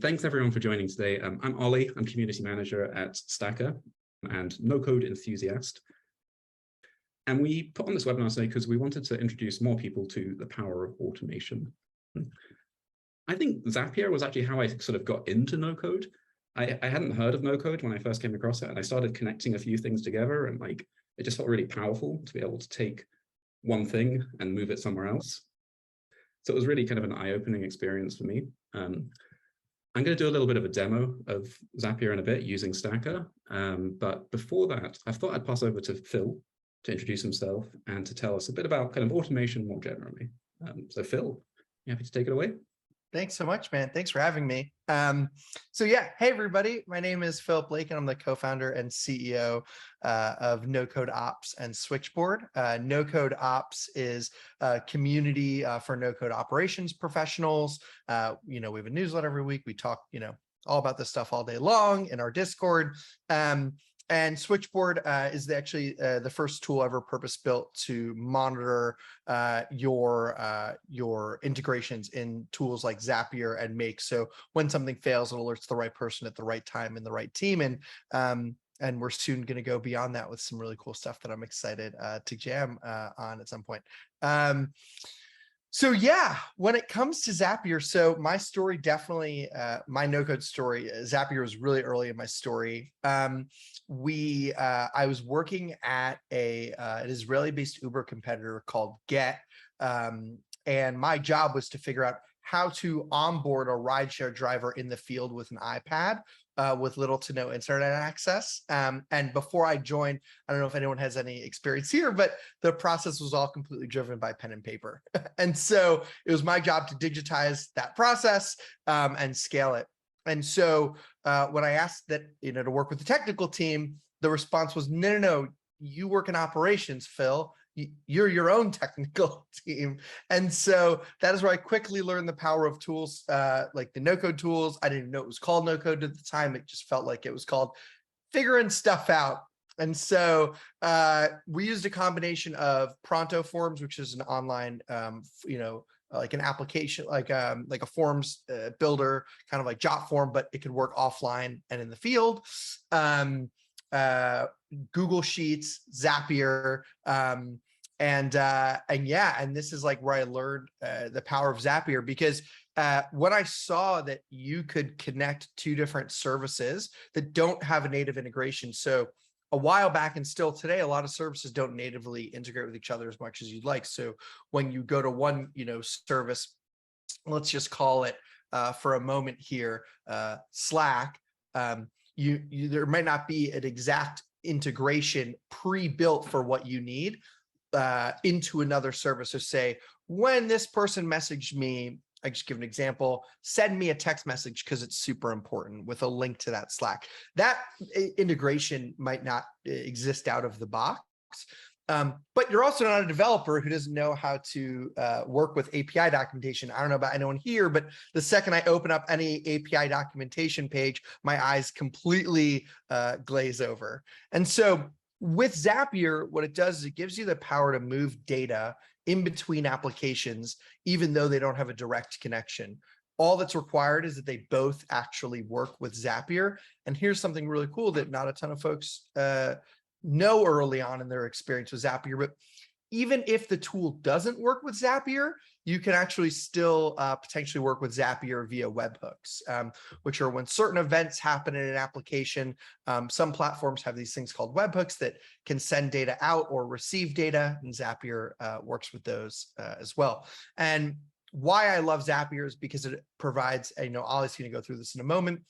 Thanks everyone for joining today. I'm Ollie, I'm community manager at Stacker and no-code enthusiast. And we put on this webinar today because we wanted to introduce more people to the power of automation. I think Zapier was actually how I sort of got into no-code. I hadn't heard of no-code when I first came across it, and I started connecting a few things together, and it just felt really powerful to be able to take one thing and move it somewhere else. So it was really kind of an eye-opening experience for me. I'm going to do a little bit of a demo of Zapier in a bit using Stacker. But before that, I thought I'd pass over to Phil to introduce himself and to tell us a bit about kind of automation more generally. So Phil, you happy to take it away? Thanks so much, man. Thanks for having me. So yeah, hey everybody, my name is Philip Blake and I'm the co-founder and CEO of No Code Ops and Switchboard. No Code Ops is a community for no code operations professionals. We have a newsletter every week. We talk, all about this stuff all day long in our Discord. And Switchboard is actually the first tool ever purpose-built to monitor your integrations in tools like Zapier and Make. So when something fails, it alerts the right person at the right time and the right team. And we're soon going to go beyond that with some really cool stuff that I'm excited to jam on at some point. So yeah, when it comes to Zapier, so my story definitely, my no-code story, Zapier was really early in my story. I was working at an Israeli-based Uber competitor called Get, and my job was to figure out how to onboard a rideshare driver in the field with an iPad with little to no internet access. And before I joined, I don't know if anyone has any experience here, but the process was all completely driven by pen and paper. And so it was my job to digitize that process and scale it. And so when I asked that, to work with the technical team, the response was, no, you work in operations, Phil. You're your own technical team. And so that is where I quickly learned the power of tools like the no-code tools. I didn't even know it was called no-code at the time. It just felt like it was called figuring stuff out. And so we used a combination of Pronto Forms, which is an online, like an application, like a forms builder, kind of like Jotform, but it could work offline and in the field. Google Sheets, Zapier, and this is like where I learned the power of Zapier, because when I saw that you could connect two different services that don't have a native integration. So a while back and still today, a lot of services don't natively integrate with each other as much as you'd like. So when you go to one, service, let's just call it for a moment here, Slack, there might not be an exact integration pre-built for what you need into another service. So say, when this person messaged me, I just give an example, send me a text message because it's super important with a link to that Slack. That integration might not exist out of the box. But you're also not a developer who doesn't know how to work with API documentation. I don't know about anyone here, but the second I open up any API documentation page, my eyes completely glaze over. And so with Zapier, what it does is it gives you the power to move data in between applications, even though they don't have a direct connection. All that's required is that they both actually work with Zapier. And here's something really cool that not a ton of folks know early on in their experience with Zapier, but even if the tool doesn't work with Zapier, you can actually still potentially work with Zapier via webhooks, which are when certain events happen in an application. Some platforms have these things called webhooks that can send data out or receive data, and Zapier works with those as well. And why I love Zapier is because it provides, Ollie's going to go through this in a moment,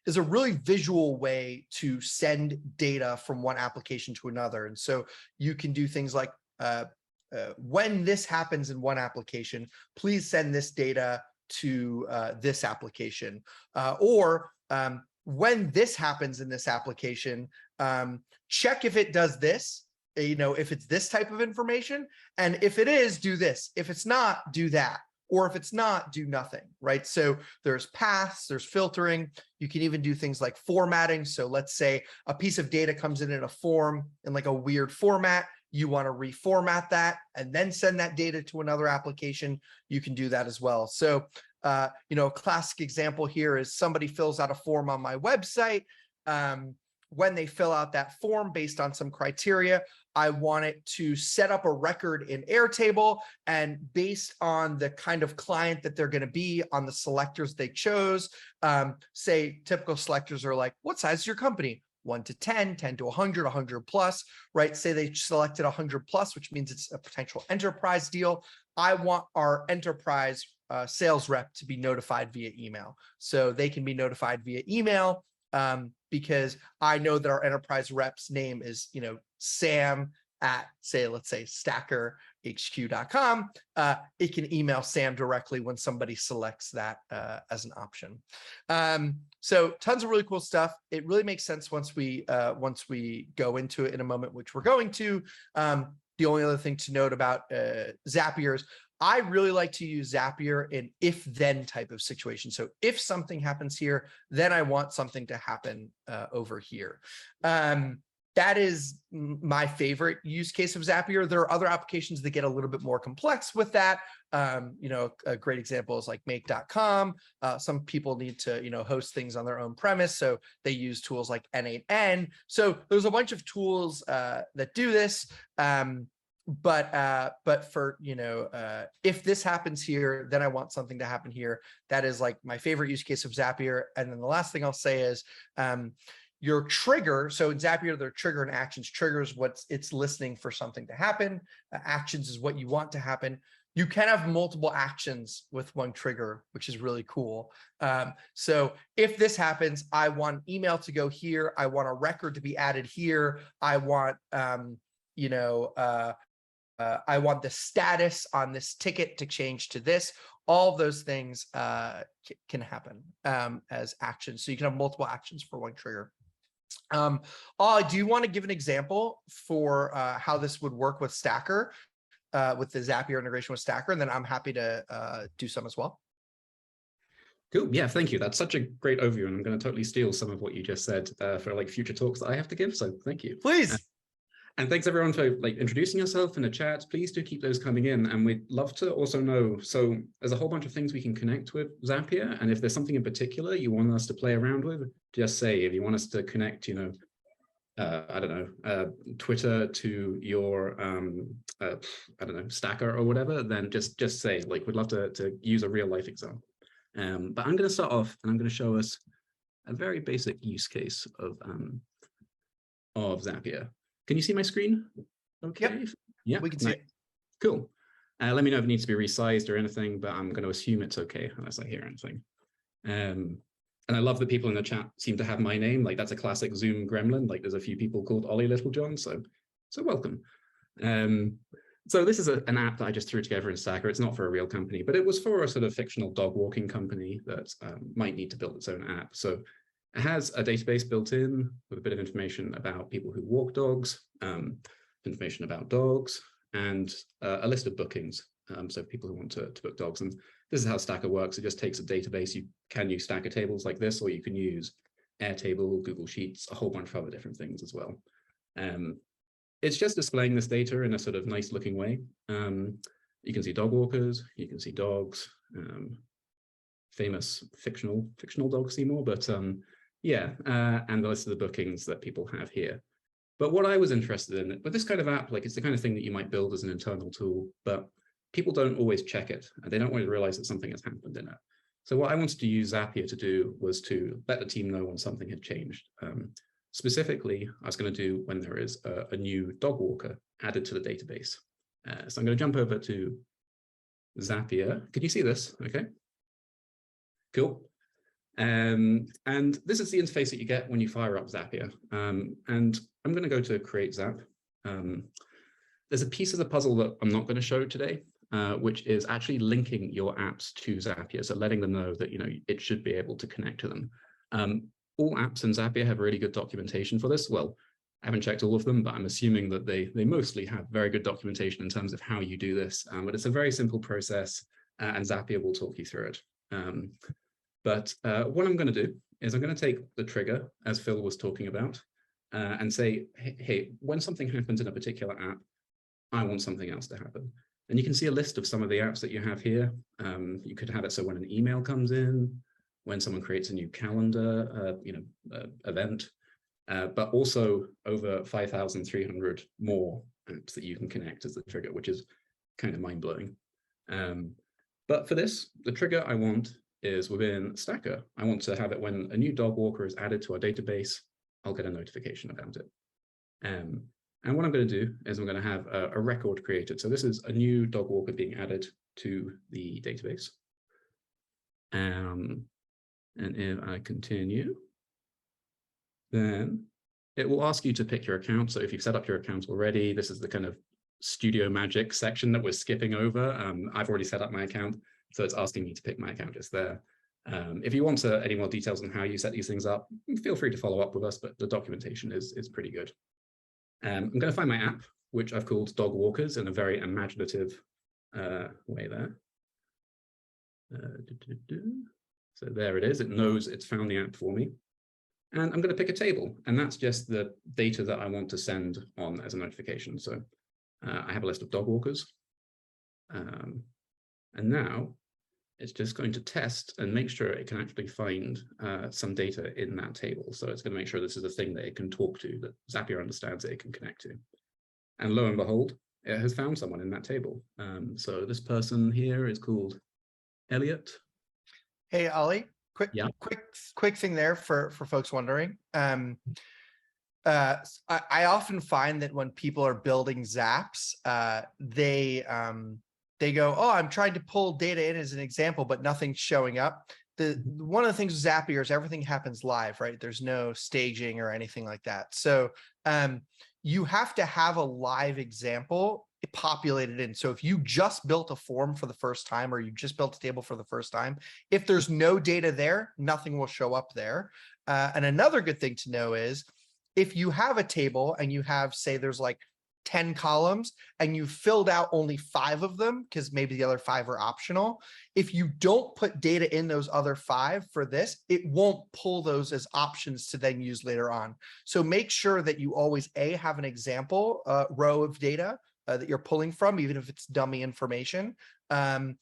is a really visual way to send data from one application to another. And so you can do things like, when this happens in one application, please send this data to this application. Or when this happens in this application, check if it does this, if it's this type of information. And if it is, do this. If it's not, do that. Or if it's not, do nothing, right? So there's paths, there's filtering. You can even do things like formatting. So let's say a piece of data comes in a form in like a weird format. You want to reformat that and then send that data to another application. You can do that as well. So A classic example here is somebody fills out a form on my website. When they fill out that form based on some criteria, I want it to set up a record in Airtable, and based on the kind of client that they're going to be, on the selectors they chose, say typical selectors are like, what size is your company? 1 to 10, 10 to 100, 100 plus, right? Say they selected 100 plus, which means it's a potential enterprise deal. I want our enterprise sales rep to be notified via email. So they can be notified via email because I know that our enterprise rep's name is, Sam at, let's say stackerhq.com. It can email Sam directly when somebody selects that as an option. So tons of really cool stuff. It really makes sense once we go into it in a moment, which we're going to. The only other thing to note about Zapier is I really like to use Zapier in if-then type of situation. So if something happens here, then I want something to happen over here. That is my favorite use case of Zapier. There are other applications that get a little bit more complex with that. A great example is like make.com. Some people need to, host things on their own premise. So they use tools like N8N. So there's a bunch of tools that do this. But for, if this happens here, then I want something to happen here. That is like my favorite use case of Zapier. And then the last thing I'll say is, your trigger. So in Zapier, there are trigger and actions. Triggers what it's listening for something to happen. Actions is what you want to happen. You can have multiple actions with one trigger, which is really cool. So if this happens, I want email to go here. I want a record to be added here. I want, I want the status on this ticket to change to this. All those things can happen as actions. So you can have multiple actions for one trigger. Do you want to give an example for how this would work with Stacker, with the Zapier integration with Stacker? And then I'm happy to do some as well. Cool. Yeah, thank you. That's such a great overview. And I'm going to totally steal some of what you just said for like future talks that I have to give. So thank you. Please. And thanks everyone for like introducing yourself in the chat. Please do keep those coming in. And we'd love to also know, so there's a whole bunch of things we can connect with Zapier. And if there's something in particular you want us to play around with, just say. If you want us to connect, I don't know, Twitter to your, I don't know, Stacker or whatever, then just say, like, we'd love to use a real life example. But I'm going to start off and I'm going to show us a very basic use case of Zapier. Can you see my screen? Okay. Yep. Yeah, we can see it. Cool. Let me know if it needs to be resized or anything, but I'm going to assume it's okay unless I hear anything. And I love that people in the chat seem to have my name. Like, that's a classic Zoom gremlin. Like, there's a few people called Ollie Littlejohn, so welcome. So this is an app that I just threw together in Stacker. It's not for a real company, but it was for a sort of fictional dog walking company that might need to build its own app. So it has a database built in with a bit of information about people who walk dogs, information about dogs, and a list of bookings. So people who want to book dogs. And this is how Stacker works. It just takes a database. You can use Stacker tables like this, or you can use Airtable, Google Sheets, a whole bunch of other different things as well. It's just displaying this data in a sort of nice looking way. You can see dog walkers, you can see dogs, famous fictional dogs, Seymour, but yeah, and the list of the bookings that people have here. But what I was interested in with this kind of app, like, it's the kind of thing that you might build as an internal tool, but people don't always check it, and they don't always realize that something has happened in it. So what I wanted to use Zapier to do was to let the team know when something had changed. Specifically, I was going to do when there is a new dog walker added to the database. So I'm going to jump over to Zapier. Can you see this? Okay. Cool. And this is the interface that you get when you fire up Zapier. And I'm going to go to Create Zap. There's a piece of the puzzle that I'm not going to show today, which is actually linking your apps to Zapier. So letting them know that, it should be able to connect to them. All apps in Zapier have really good documentation for this. Well, I haven't checked all of them, but I'm assuming that they mostly have very good documentation in terms of how you do this. But it's a very simple process, and Zapier will talk you through it. But what I'm going to do is I'm going to take the trigger, as Phil was talking about, and say, hey, when something happens in a particular app, I want something else to happen. And you can see a list of some of the apps that you have here. You could have it so when an email comes in, when someone creates a new calendar, event, but also over 5,300 more apps that you can connect as the trigger, which is kind of mind-blowing. But for this, the trigger I want is within Stacker. I want to have it when a new dog walker is added to our database, I'll get a notification about it. And what I'm going to do is I'm going to have a record created. So this is a new dog walker being added to the database. And if I continue, then it will ask you to pick your account. So if you've set up your account already, this is the kind of studio magic section that we're skipping over. I've already set up my account, so it's asking me to pick my account. It's there. If you want any more details on how you set these things up, feel free to follow up with us, but the documentation is pretty good. I'm going to find my app, which I've called Dog Walkers in a very imaginative way there. So there it is. It knows it's found the app for me. And I'm going to pick a table, and that's just the data that I want to send on as a notification. So I have a list of dog walkers. And now it's just going to test and make sure it can actually find some data in that table. So it's going to make sure this is a thing that it can talk to, that Zapier understands that it can connect to. And lo and behold, it has found someone in that table. So this person here is called Elliot. Hey, Ollie, quick thing there for folks wondering. I often find that when people are building Zaps, they go, oh, I'm trying to pull data in as an example, but nothing's showing up. One of the things with Zapier is everything happens live, right? There's no staging or anything like that. So you have to have a live example populated in. So if you just built a form for the first time, or you just built a table for the first time, if there's no data there, nothing will show up there. And another good thing to know is if you have a table and you have, say, there's like 10 columns and you filled out only 5 of them, because maybe the other 5 are optional. If you don't put data in those other 5 for this, it won't pull those as options to then use later on. So make sure that you always have an example row of data that you're pulling from, even if it's dummy information. And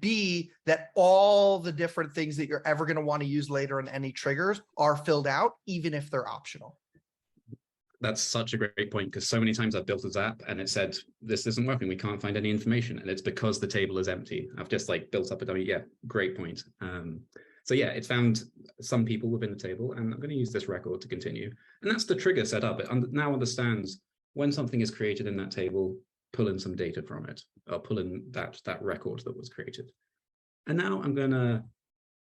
B, that all the different things that you're ever going to want to use later in any triggers are filled out, even if they're optional. That's such a great point, because so many times I've built a Zap and it said, this isn't working, we can't find any information. And it's because the table is empty. I've just like built up a dummy. Yeah, great point. So yeah, it's found some people within the table, and I'm going to use this record to continue. And that's the trigger set up. It now understands when something is created in that table, pull in some data from it, or pull in that record that was created. And now I'm going to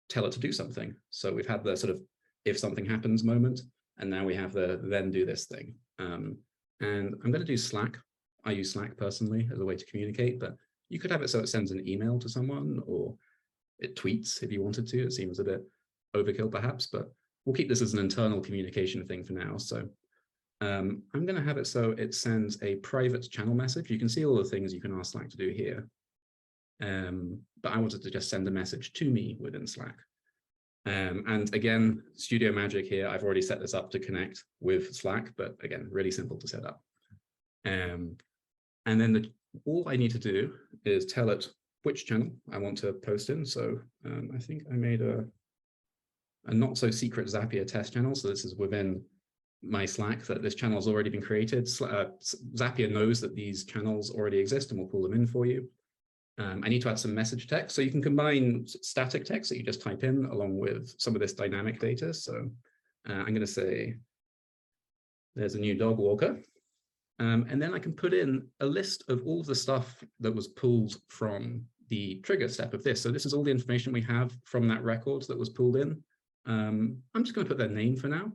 tell it to do something. So we've had the sort of if something happens moment, and now we have the then do this thing. And I'm going to do Slack. I use Slack personally as a way to communicate, but you could have it so it sends an email to someone, or it tweets if you wanted to. It seems a bit overkill perhaps, but we'll keep this as an internal communication thing for now. So I'm going to have it so it sends a private channel message. You can see all the things you can ask Slack to do here. But I wanted to just send a message to me within Slack. And again, Studio Magic here, I've already set this up to connect with Slack, but again, really simple to set up. And then all I need to do is tell it which channel I want to post in. So I think I made a not so secret Zapier test channel. So this is within my Slack that this channel has already been created. Zapier knows that these channels already exist and will pull them in for you. I need to add some message text. So you can combine static text that you just type in along with some of this dynamic data. So I'm going to say, there's a new dog walker. And then I can put in a list of all the stuff that was pulled from the trigger step of this. So this is all the information we have from that record that was pulled in. I'm just going to put their name for now.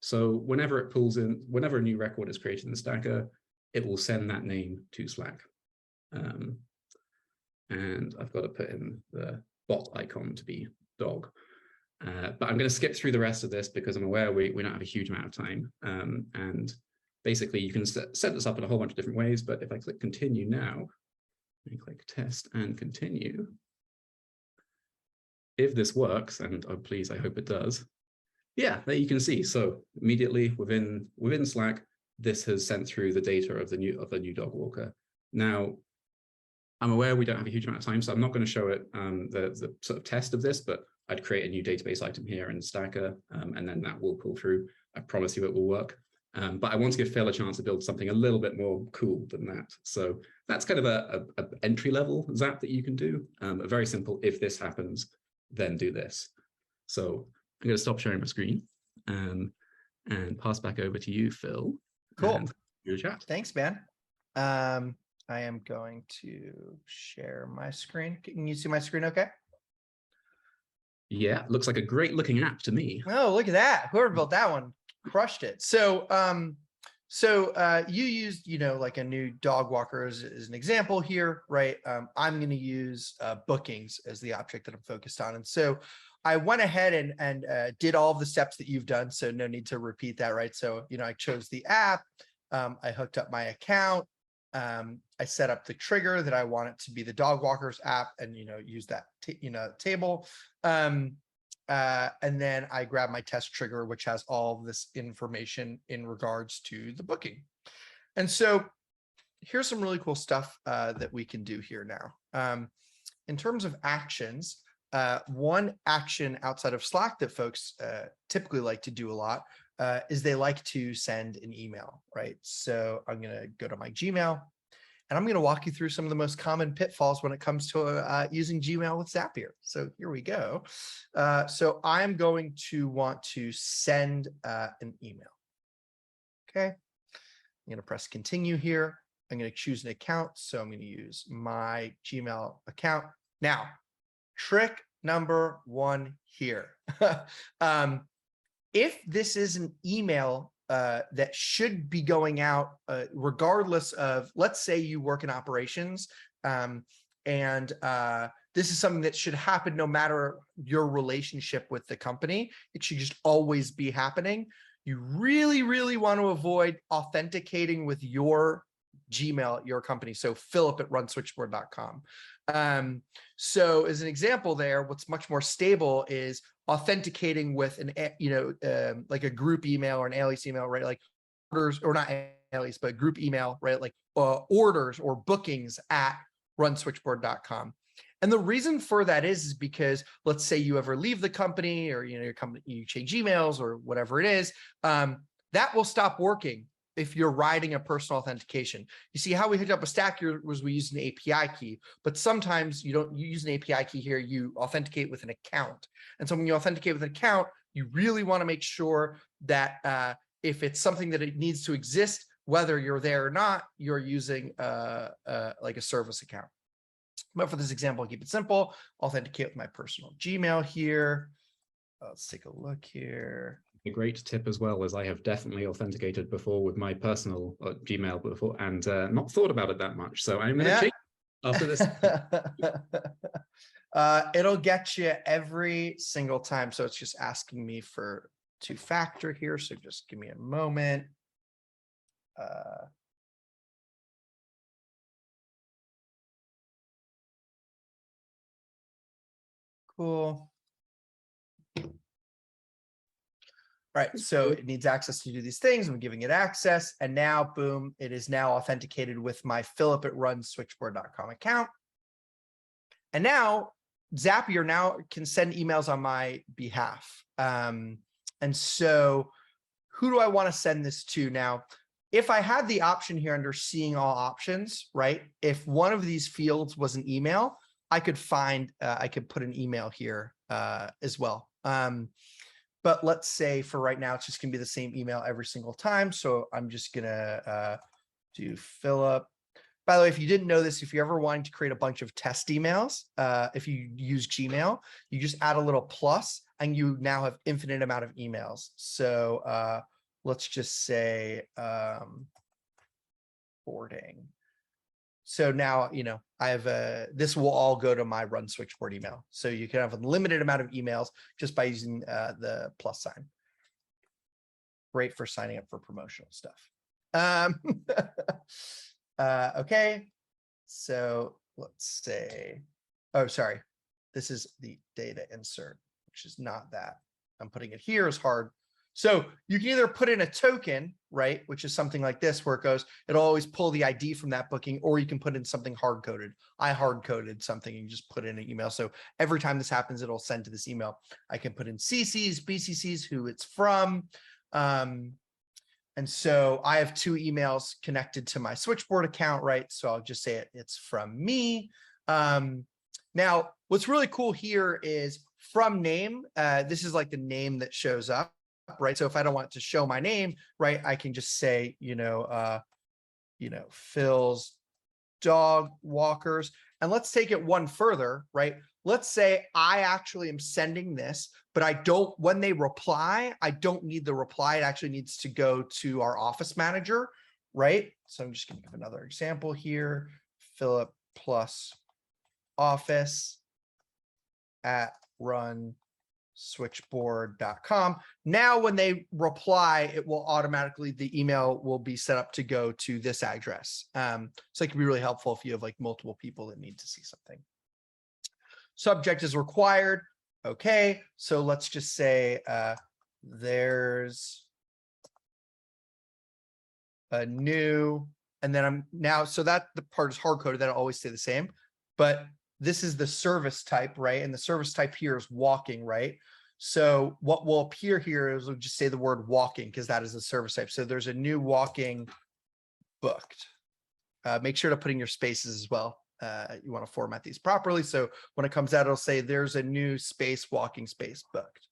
So whenever it pulls in, whenever a new record is created in the Stacker, it will send that name to Slack. And I've got to put in the bot icon to be dog. But I'm going to skip through the rest of this because I'm aware we don't have a huge amount of time. And basically, you can set this up in a whole bunch of different ways. But if I click continue now, and click test and continue, if this works, and oh, please, I hope it does. Yeah, there you can see. So immediately within Slack, this has sent through the data of the new dog walker. Now, I'm aware we don't have a huge amount of time, so I'm not going to show it the sort of test of this, but I'd create a new database item here in Stacker, and then that will pull through. I promise you it will work. But I want to give Phil a chance to build something a little bit more cool than that. So that's kind of a entry level Zap that you can do. A very simple, if this happens, then do this. So I'm going to stop sharing my screen and pass back over to you, Phil. Cool. Your chat. Thanks, man. I am going to share my screen. Can you see my screen okay? Yeah, looks like a great looking app to me. Oh, look at that. Whoever built that one crushed it. So you used, like a new dog walker as an example here, right? I'm going to use bookings as the object that I'm focused on. And so I went ahead and did all of the steps that you've done. So no need to repeat that, right? So, I chose the app. I hooked up my account. I set up the trigger that I want it to be the dog walkers app and, use that, table. And then I grab my test trigger, which has all of this information in regards to the booking. And so here's some really cool stuff that we can do here now. In terms of actions, one action outside of Slack that folks typically like to do a lot is they like to send an email, right? So I'm going to go to my Gmail and I'm going to walk you through some of the most common pitfalls when it comes to using Gmail with Zapier. So here we go. So I'm going to want to send an email. Okay. I'm going to press continue here. I'm going to choose an account. So I'm going to use my Gmail account. Now, trick number one here. If this is an email that should be going out regardless of, let's say you work in operations and this is something that should happen no matter your relationship with the company. It should just always be happening. You really, really want to avoid authenticating with your Gmail at your company. So philip@runswitchboard.com. So as an example there, what's much more stable is authenticating with an, like a group email or an alias email, right? Like orders, or not alias, but group email, right? Like orders or bookings at runswitchboard.com. And the reason for that is because let's say you ever leave the company or, your company, you change emails or whatever it is, that will stop working if you're writing a personal authentication. You see how we hooked up a Stacker was we used an API key, but sometimes you use an API key here, you authenticate with an account. And so when you authenticate with an account, you really want to make sure that if it's something that it needs to exist, whether you're there or not, you're using like a service account. But for this example, I'll keep it simple. Authenticate with my personal Gmail here. Let's take a look here. A great tip as well is I have definitely authenticated before with my personal Gmail before and not thought about it that much. So I'm going to change after this. It'll get you every single time. So it's just asking me for two-factor here. So just give me a moment. Cool. Right, so it needs access to do these things. I'm giving it access, and now, boom, it is now authenticated with my philip@runswitchboard.com account. And now Zapier now can send emails on my behalf. And so who do I want to send this to now? If I had the option here under seeing all options, right? If one of these fields was an email, I could I could put an email here as well. But let's say for right now, it's just gonna be the same email every single time. So I'm just gonna do Philip. By the way, if you didn't know this, if you're ever wanting to create a bunch of test emails, if you use Gmail, you just add a little plus and you now have infinite amount of emails. So let's just say boarding. So now, I have this will all go to my Run Switchboard email. So you can have a limited amount of emails just by using the plus sign. Great for signing up for promotional stuff. Okay, so let's say, oh, sorry. This is the data insert, which is not that. I'm putting it here is hard. So you can either put in a token, right? Which is something like this, where it goes, it'll always pull the ID from that booking, or you can put in something hard coded. I hard coded something and you just put in an email. So every time this happens, it'll send to this email. I can put in CCs, BCCs, who it's from. And so I have 2 emails connected to my switchboard account, right? So I'll just say it's from me. Now, what's really cool here is from name. This is like the name that shows up, right? So if I don't want to show my name, right, I can just say, Phil's dog walkers. And let's take it one further, right? Let's say I actually am sending this, but I don't, when they reply, I don't need the reply. It actually needs to go to our office manager, right? So I'm just going to give another example here. Philip plus office at runswitchboard.com. Now, when they reply, it will automatically, the email will be set up to go to this address. So it can be really helpful if you have like multiple people that need to see something. Subject is required. Okay, so let's just say there's a new, and then I'm now, so that the part is hard coded, that'll always stay the same, but this is the service type, right? And the service type here is walking, right? So what will appear here is we'll just say the word walking, because that is the service type. So there's a new walking booked. Make sure to put in your spaces as well. You want to format these properly. So when it comes out, it'll say there's a new space, walking space booked.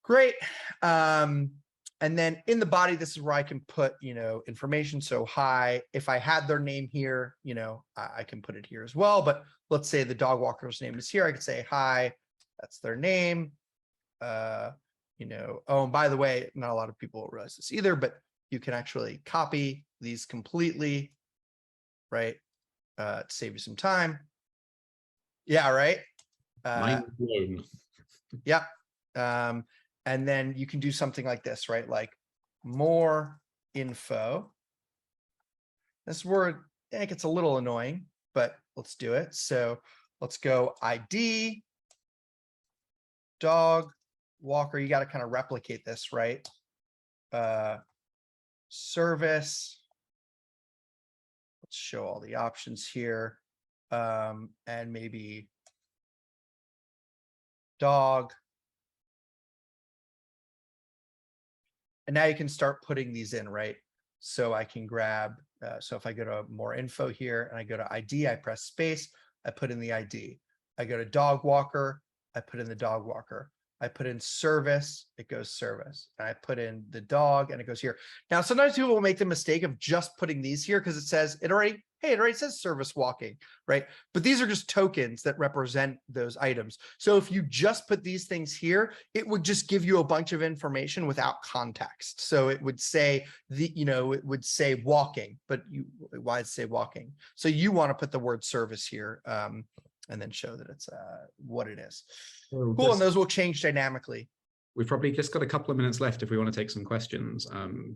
Great. And then in the body, this is where I can put, information. So hi, if I had their name here, I can put it here as well. But let's say the dog walker's name is here. I could say, hi, that's their name. Oh, and by the way, not a lot of people realize this either, but you can actually copy these completely, right? To save you some time. Yeah, right. Mind blown. Yeah. And then you can do something like this, right? Like more info. This word, I think it's a little annoying, but let's do it. So let's go ID, dog, walker. You got to kind of replicate this, right? Service. Let's show all the options here. And maybe dog. And now you can start putting these in, right? So I can grab, so if I go to more info here and I go to ID, I press space, I put in the ID. I go to dog walker, I put in the dog walker. I put in service, it goes service. And I put in the dog and it goes here. Now, sometimes people will make the mistake of just putting these here because it says, it already says service walking, right? But these are just tokens that represent those items. So if you just put these things here, it would just give you a bunch of information without context. So it would say it would say walking, but why does it say walking? So you want to put the word service here. And then show that it's what it is. Cool, and those will change dynamically. We've probably just got a couple of minutes left if we want to take some questions.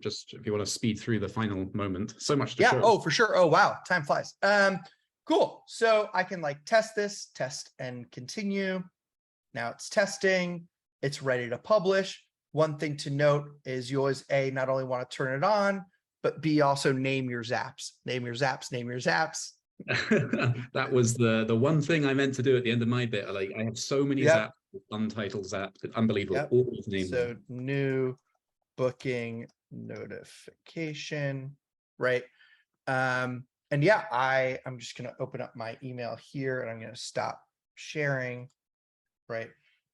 Just if you want to speed through the final moment. So much to show. Oh, for sure. Oh, wow, time flies. Cool, so I can like test this, test and continue. Now it's testing, it's ready to publish. One thing to note is you always, A, not only want to turn it on, but B, also name your zaps. Name your zaps, name your zaps. That was the one thing I meant to do at the end of my bit. Like I have so many zaps, untitled zaps, it's unbelievable. Always name so them. New booking notification, right? And yeah, I'm just going to open up my email here and I'm going to stop sharing, right?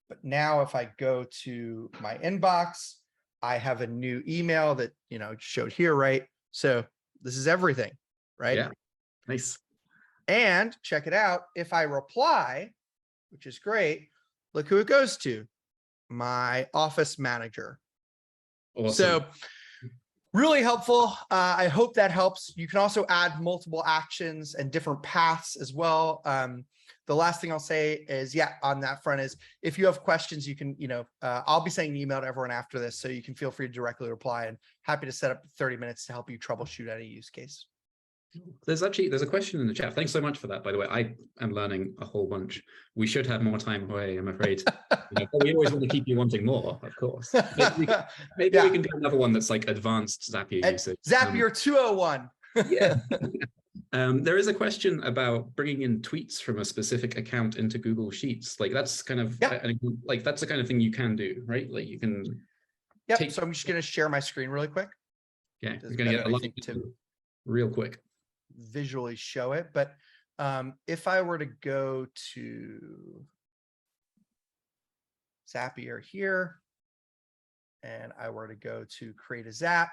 But now if I go to my inbox, I have a new email that showed here, right? So this is everything, right? Yeah, nice. And check it out. If I reply, which is great, look who it goes to, my office manager. Awesome. So really helpful. I hope that helps. You can also add multiple actions and different paths as well. The last thing I'll say is, on that front is if you have questions, you can, I'll be sending an email to everyone after this, so you can feel free to directly reply, and happy to set up 30 minutes to help you troubleshoot any use case. There's a question in the chat. Thanks so much for that, by the way. I am learning a whole bunch. We should have more time away, I'm afraid. But we always want to keep you wanting more, of course. Maybe we can do another one that's like advanced Zapier usage. Zapier 201. Yeah. There is a question about bringing in tweets from a specific account into Google Sheets. Like that's kind of like that's the kind of thing you can do, right? Like you can. Yep. So I'm just going to share my screen really quick. Yeah, you're going to get a lot real quick. Visually show it, but if I were to go to Zapier here, and I were to go to create a Zap,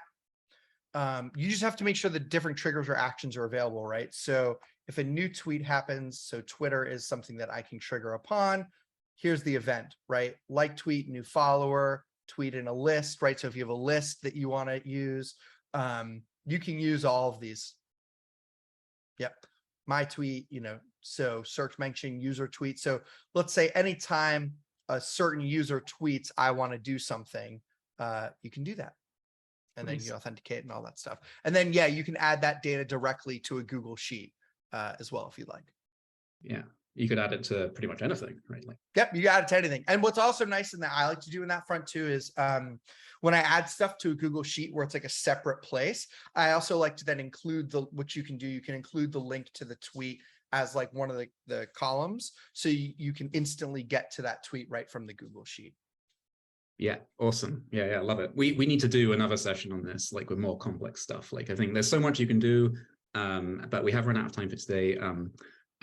you just have to make sure the different triggers or actions are available, right? So if a new tweet happens, so Twitter is something that I can trigger upon. Here's the event, right? Like tweet, new follower, tweet in a list, right? So if you have a list that you want to use, you can use all of these. Yep. My tweet, so search mention user tweet. So let's say anytime a certain user tweets, I want to do something, you can do that. And then you authenticate and all that stuff. And then, yeah, you can add that data directly to a Google Sheet as well, if you like. Yeah. You could add it to pretty much anything, right? Like, yep, you add it to anything. And what's also nice and that I like to do in that front too is when I add stuff to a Google Sheet where it's like a separate place, I also like to then include what you can do. You can include the link to the tweet as like one of the columns. So you can instantly get to that tweet right from the Google Sheet. Yeah, awesome. Yeah, love it. We need to do another session on this, like with more complex stuff. Like I think there's so much you can do, but we have run out of time for today.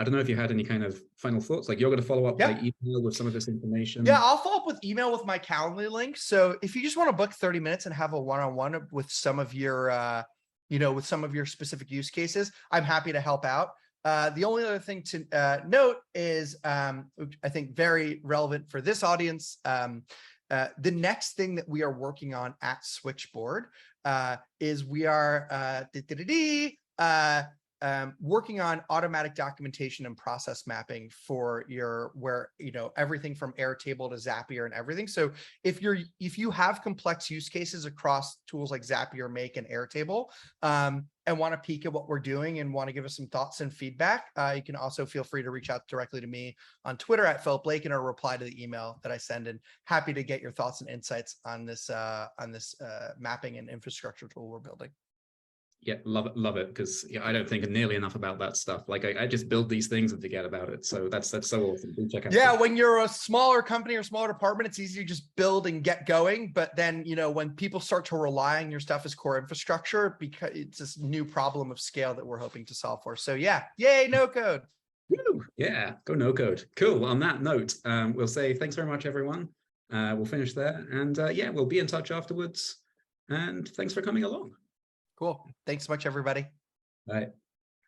I don't know if you had any kind of final thoughts. Like you're going to follow up by email with some of this information. Yeah, I'll follow up with email with my Calendly link. So if you just want to book 30 minutes and have a one-on-one with some of your, with some of your specific use cases, I'm happy to help out. The only other thing to note is, I think very relevant for this audience, the next thing that we are working on at Switchboard is we are working on automatic documentation and process mapping for everything from Airtable to Zapier and everything. So if you have complex use cases across tools like Zapier, Make, and Airtable, and want to peek at what we're doing and want to give us some thoughts and feedback, you can also feel free to reach out directly to me on Twitter at Philip Lakin or reply to the email that I send. And happy to get your thoughts and insights on this mapping and infrastructure tool we're building. Yeah, love it, because I don't think nearly enough about that stuff. Like I just build these things and forget about it. So that's so awesome. Do check out. Yeah, when you're a smaller company or smaller department, it's easy to just build and get going. But then, when people start to rely on your stuff as core infrastructure, because it's this new problem of scale that we're hoping to solve for. So yeah, yay, no code. Woo! Yeah, go no code. Cool. On that note, we'll say thanks very much, everyone. We'll finish there, and we'll be in touch afterwards. And thanks for coming along. Cool. Thanks so much, everybody. Bye.